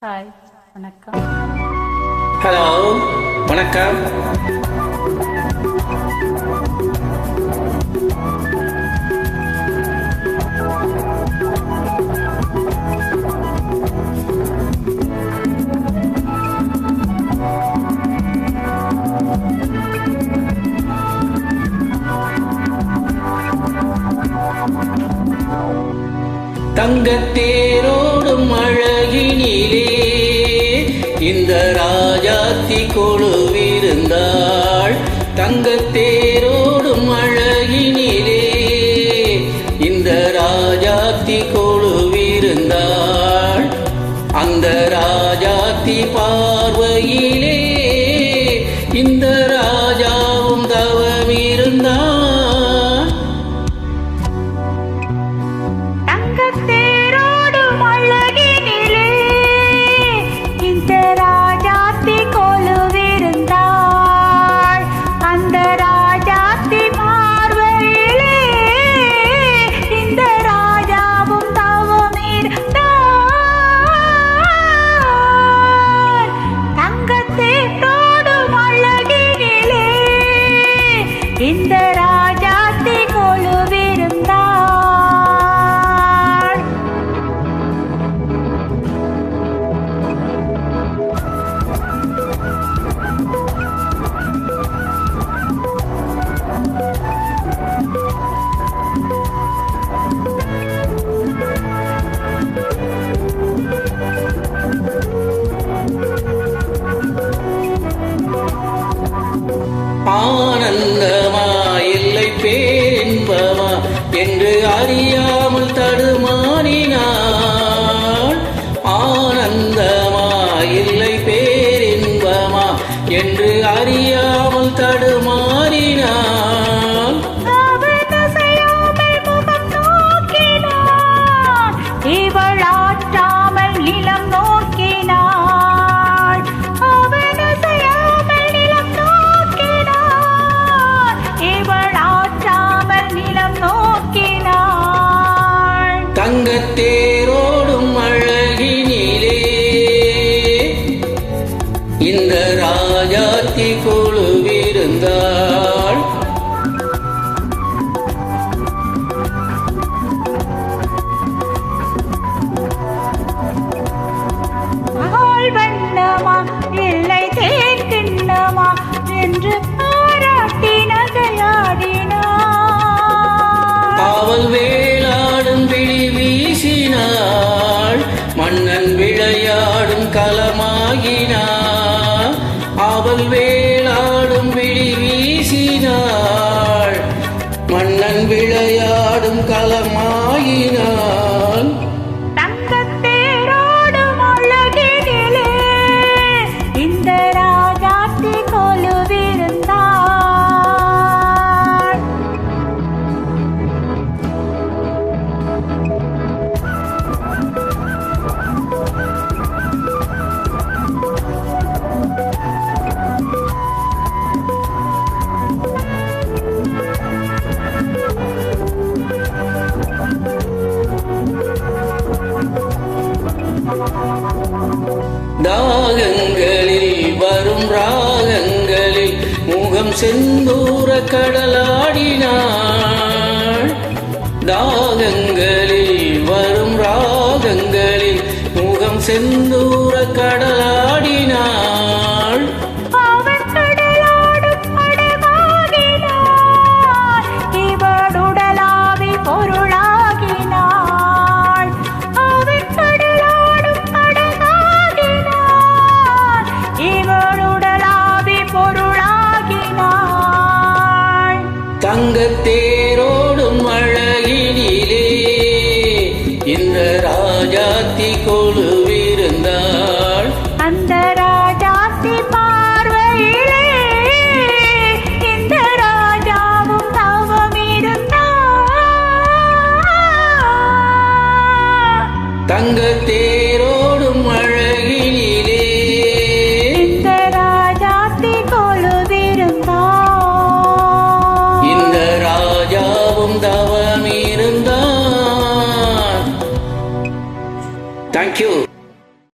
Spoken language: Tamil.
ஹாய், வணக்கம். ஹலோ, வணக்கம். தங்கத்தேரோடும் அழகினிலே இந்த ராஜாத்தி கொழுவிருந்தாள். தங்கத்தேரோடும் அழகினிலே இந்த ராஜாத்தி கொழுவிருந்தாள். அந்த ராஜாத்தி பார்வையிலே இந்த ராஜாவும் தவமிருந்தாள். இந்த ராஜாத்தி கொலுவிருந்தாள். ஆனந்தமா இல்லை பேரின்பமா என்று அறியாமல் தடுமாறினாள். ஆனந்தமா இல்லை பேரின்பமா என்று அறியாமல் தடுமாறினாள். இவள் ஆற்றாமல் நிலம் நோக்கினாள். அவன் அசையாமல் நிலம் நோக்கினாள். இவள் ஆற்றாமல் நிலம் நோக்கினாள். தங்கத்தேரோடும் அழகினிலே இந்த ராஜாத்தி கொழுவிருந்தாள். வண்ணமா இல்லை தேன் கிண்ணமா என்று பாராட்டி நகையாடினாள். அவள் வேளாடும் விழி வீசினாள். மன்னன் விளையாடும் களமாகினாள். அவள் வேளாடும் விழி வீசினாள். மன்னன் விளையாடும் களமாகினாள். இந்த ராஜாத்தி கொலுவிருந்தாள். தாகங்களில் வரும் ராகங்களில் முகம் செந்தூர கடலாடினாள். தாகங்களில் வரும் ராகங்களில் முகம் செந்தூர கடலாடினாள். தங்கத்தேரோடும் அழகினிலே இந்த ராஜாத்தி கொழு